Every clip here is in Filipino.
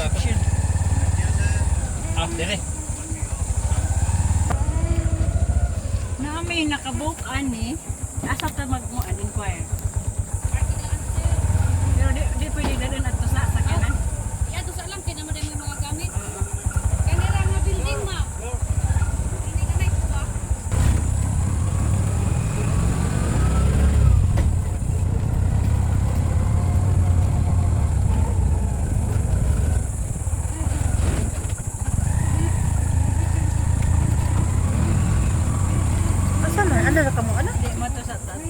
Picture. Ah, dire. Namin nakabook ani. Asa ta mag-inquire. Pero di pwede dadun at sa kanan. Ya, doon sa lang, kinamaday mo yung mga gamit. Kanira nga building, ma. Hindi ka na ito ba? Asa man? Ano ra ka mo? Ano? Di mo to sa taas.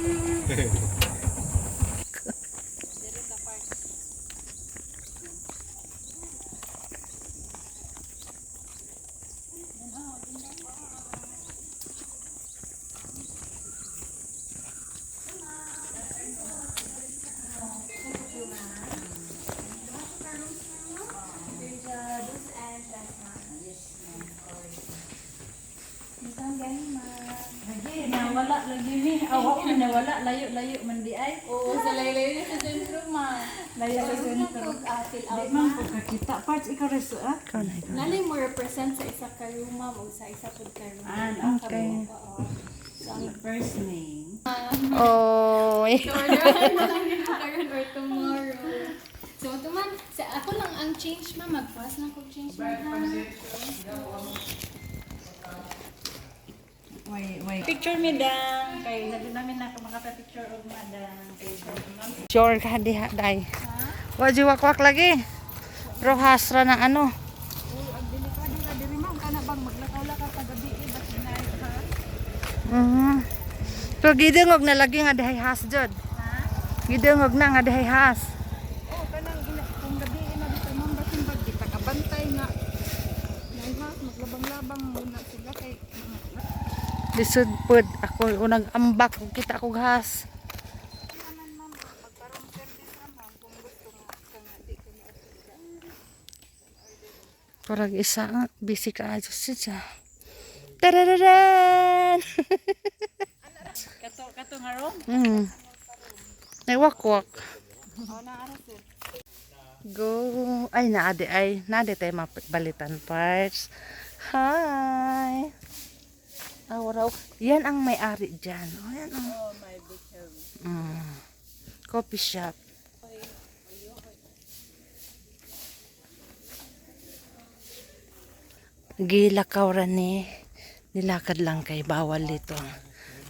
Lagi, nawala lagi ni. Awak man nawala, layo-layo man di ay. Oo, sa layo-layo niya sa sentro, ma. Layo sa sentro. Di man po kakita. Parts ikaw res, ah? Ikaw na ikaw. Nanay mo represent sa isa ka room, ma'am, o sa isa po ka room. Okay. So, ang first name. Oy. So, orderan mo lang yung karon or tomorrow. So, tuman, sa ako lang ang change, ma'am. Mag-pass na ko change, ma'am. Wait. Picture me dang. Kay sabi namin na makapapicture og madang. Kay ma'am. Sure ka diha day. Wa jiwakwak lagi. Rohas ra na ano. Ang delikado ka diri ma'am kana bang maglakaw-lakaw sa gabi bas dinay ha. So gidengog na lagi nga dihay has jud. Gidengog na nga dihay has. Oh, kanang kung gabi na dito ma'am basin bag di tagabantay na. Nay ha, maglabang-labang muna sila kay Lisod pud ako unang ambak ug kita kog has. magkaroon service naman kung gusto nga nga di ka ni Parang isa nga busy ka ajo siya. Tarararan. kato nga ron. Nay wakwak. Oh, na ara sir. Go. Ay naade tay mabalitan parts. Hi. Araw. Yan ang may-ari diyan. Oh, yan oh. Oh, my butcher. Coffee shop. Gilakaw ra ni. Nilakad lang kay bawal dito.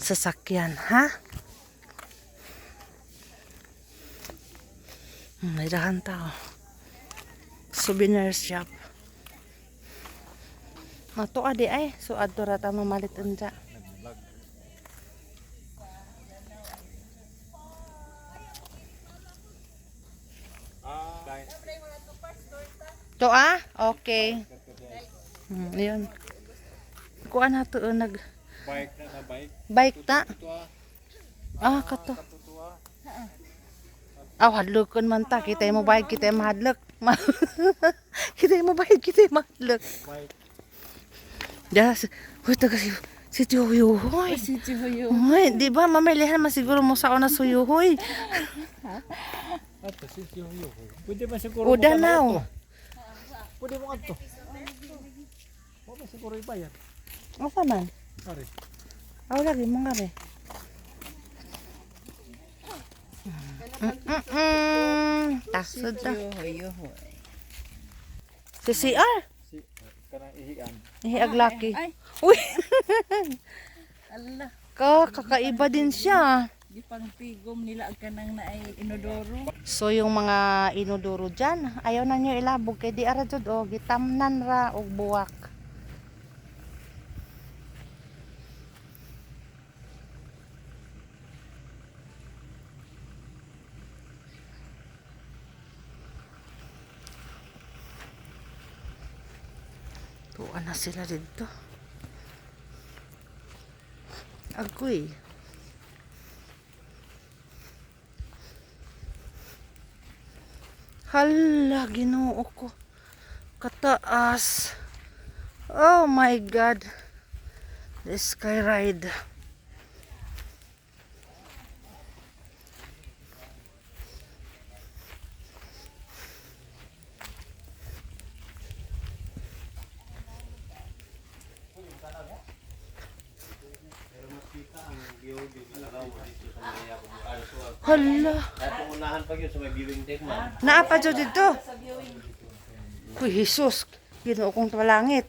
Sasakyan, ha? May dahan tao. Souvenir shop. Mato adi ay. So adto ra ta mamalit unja. To ah? Okay. Yun. Kuha na to nag Bike na bike. bike ta. Ito Ah, kato. Aw, hadlokon man ta. Kita mo bike, kita mo hadlok. Kita mo bike, kita mo hadlok. Bike. Das, huwag kasi si Tuyuhoy. Si Chihuyo. Hoy, di ba mamilihan man siguro mo sa una suyuhoy. Ato si Yoyo. Pwede ba siguro Uda now. Pwede mo ato. Wala siguro ibayad. Apa man? Pare. Aw lagi mo nga re. Tasod ta. Si CR. Si kanang ihian. Ihiag laki. Ay. Uy, Allah, kakaiba din siya. di pang pigom nila ang kanang naay inodoro. So yung mga inuduro dyan, ayaw na nyo ilabog kay di ara jud o gitamnan ra og buwak. Tuwa na sila dito. Agoy. Hala, Ginoo ko. Kataas. Oh my God. The sky ride. Hala. Kaya pangunahan pa yun sa may viewing deck man. Naapa dyan dito. Uy, Jesus. Ginoo kong palangit.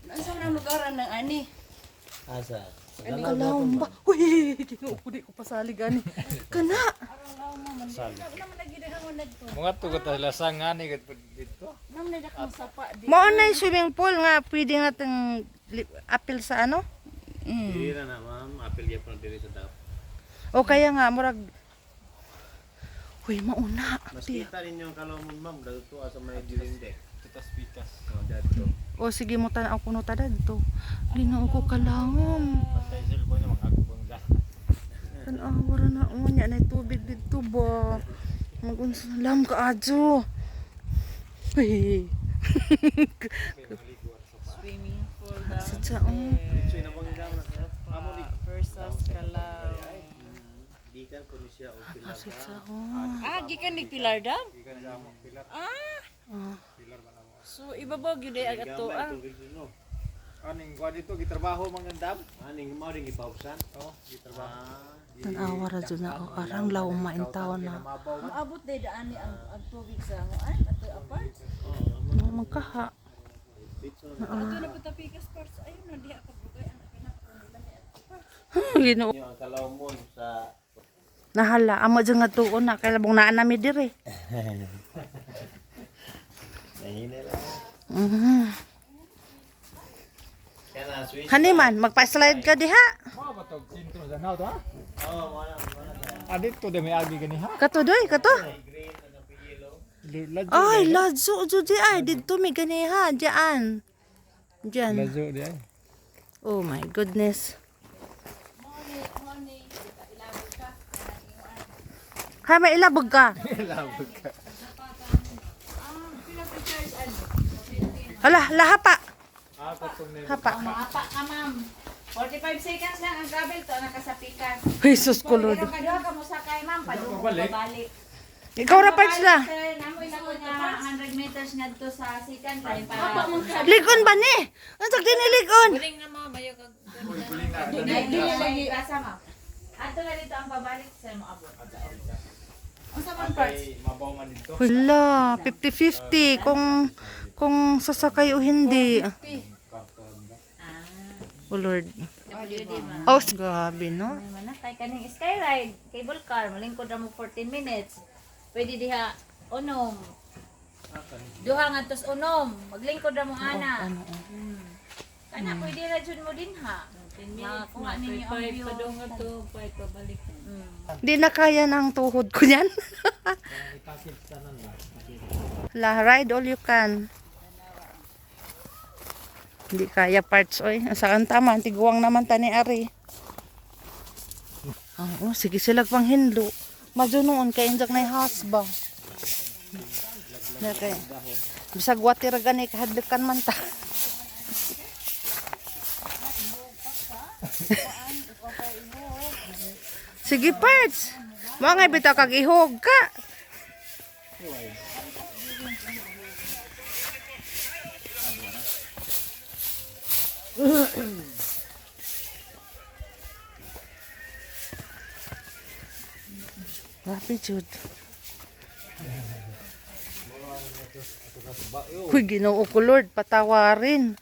Nasaan ang lugaran ng ani? Asa? Kalawang ba? Uy, ginoo ko di ko pasalig ani. Kana. Mga tugot na lasang nga ni dito. Namnadak mo sapa di. Mao na yung swimming pool nga pwede natin apil sa ano? Dili na ma'am, apil gyud pa diri sa dap. O kaya nga murag Uy, mauna. Mas kita ninyo ang kalawon ma'am, dito sa may viewing deck. Tutas pikas. Oh, dito. O sige mo tan ako no tada dito. Ginoo ko kalangom. Basta yung cellphone niya makakubang da. Wala na unya na tubig dito ba. Magunsalam ka adyo. Uy. Swimming pool daw. Sa tsaong. So inabangga na siya. Amo di Versus Kalaw. di kan kuno siya o pila Sa ka. tsaong. Ah, gikan ni Pilar daw? Ikan sa among pilar. Pilar ba na mo? So ibabaw gyud ay agato Gamay ah. tubig dun, no. Aning kuha dito gitrabaho mga dam. Aning mo ring ipausan. Oh, gitrabaho. Tanawa ra dyan na o arang law maintawan na. Mabaw man. Maabot day daan ni ang tubig sa ngoan ato apart. No, magkaha. Ato na patapikas parts ayun na diha ka bugay ang pinakaunila ni apart. Ginoo. Yung ang kalawon sa Nahala, amo dyan nga tuon na. Kaya labong naan nami dire. nahina lang. Kaya na switch. Haniman, magpa-slide ka diha. Mga ba to? Sintro sa now to ha? Oh, wala. Ah, dito de may agi gani ha? Kato doy, kato. Green na yellow. Lazo. Ay, lazo, judi ay. Dito may ganiha. Diyan. Diyan. Lazo di ay. Oh my goodness. Ha, may ilabog ka. Labog ka. Hala, lahapa. Ah, katong na Hapa. Apa ka ma'am. 45 seconds lang ang travel to nakasapikan. Jesus kulod. Pero kaduha ka mo sakay ma'am padung Babalik. babalik. Ikaw ra parts la. Sir, namoy lang ko nga 100 meters ngadto sa second time para. Ligon ba ni? Ang tag diniligon. Buling na mo bayo kag Buling na. Dili lagi asa ma'am. Ato na dito ang pabalik sa mo abot. Unsa man parts? Ay, mabaw man dito. Wala, 50-50 kung sasakay o hindi. Oh Lord. WD ma'am. Oh, grabe no. May manakay kaning skyride, cable car, malingkod ra mo 14 minutes. Pwede diha unom. Duha nga tos unom, maglingkod ra mo ana. Kana pwede ra jud mo din ha. 10 minutes kuha ninyo ang view. Padung to, pabalik. Di na kaya ng tuhod ko yan. La, ride all you can. Hindi kaya parts oy. Saan tama, tiguang naman tani ari. Oh, sige sila pang hinlo. Majunoon kay injak na hasba. Okay. Bisag water gani kahadlakan man ta. Sige parts. Mga bitaw kag ihog ka. Grabe jud. Uy, Ginoo ko Lord, patawarin.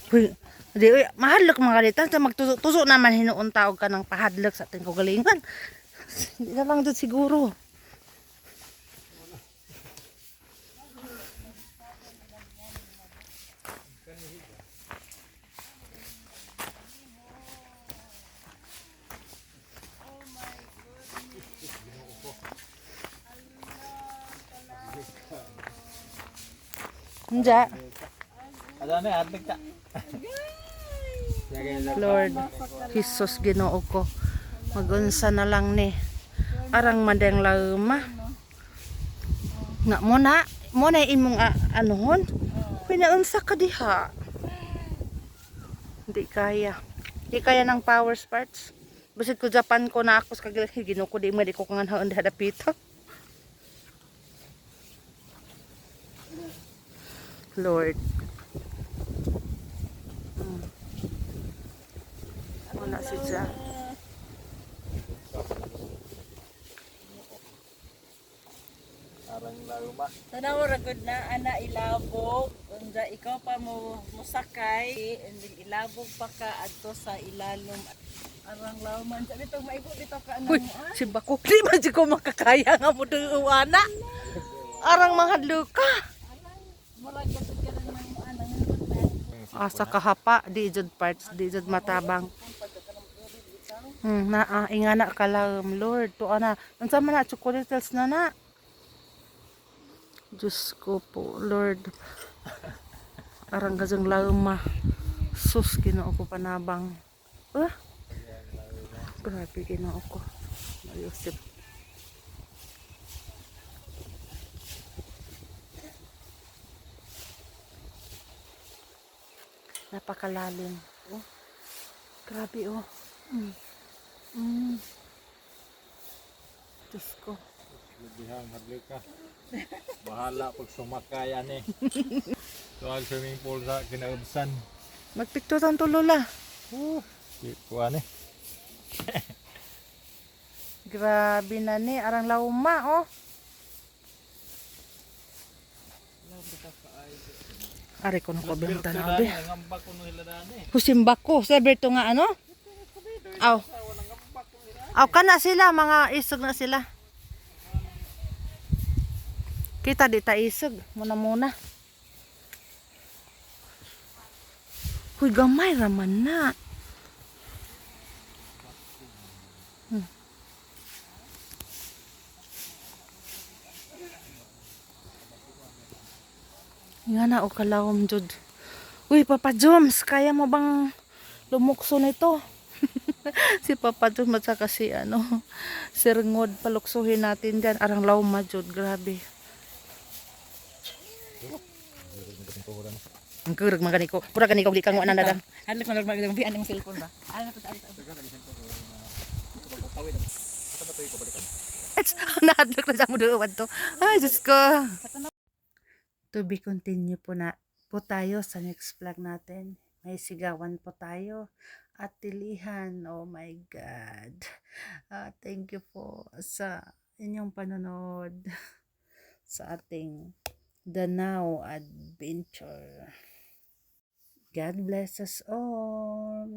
Uy, di, uy, mahadlok mga kalitan. Magtusok naman hinuon taog ka ng pahadlok sa ating kagalingan. Hindi na lang doon siguro. Hindi. Ada na atik ka. Lord, Jesus Ginoo ko. Magunsa na lang ni. Arang madeng lauma. Nga mo na imong anuhon. Pinaunsa ka diha. Hindi kaya. Hindi kaya ng power parts. Basit ko Japan ko na ako sa kagilaki. Ginoo ko di ko kanganhaon dapita. Lord. Wala si Ja. Arang luma. Tanaw ra gud na ana ilabog unja ikaw pa mo musakay and then ilabog pa ka adto sa ilalom arang lawman sa dito maigo dito ka Uy, ano si Bakok. Di man si ko makakaya nga mo ana. Arang mga luka. murag gud ka rin mo ana Asa kahapa, di jud parts, di jud matabang. Ingana ka lang, Lord. To ana, unsa man na chocolates na. Diyos ko po, Lord. Arang gazang lauma. Sus, Ginoo ko panabang. Grabe, Ginoo ko. Ayosip. Napakalalim. Oh. Grabe, oh. Diyos ko. Lebihang hadlok ka. Bahala pag sumakay ani. Tuwag swimming pool sa kinaubsan. Magpikturan to, Lola. Kuha ni. Grabe na ni. Arang lauma, oh. Ari ko na ko bang tanaw, be. Ngambak ko no hiladani. Husimbak ko. Sabi to nga, ano? Aw. Aw, kana sila. Mga isog na sila. Kita di ta isog. Muna. Huy, gamay raman na. Nga na, o kalawom, Jud. Uy, Papa Joms, kaya mo bang lumukso nito? Si Papa Joms at saka si, Sir Ngod, paluksuhin natin dyan. Arang lawma, Jud, grabe. Ang kurag mga ganiko. Kurag ganiko, di kang wala na lang. hadlok na normal bi anong cellphone ba ana pa Nahadlok na sa mo doon to. Ay, Diyos ko. To be continue po tayo sa next vlog natin. May sigawan po tayo at tilihan. Oh my God. Thank you po sa inyong panonood sa ating Danau Adventure. God bless us all.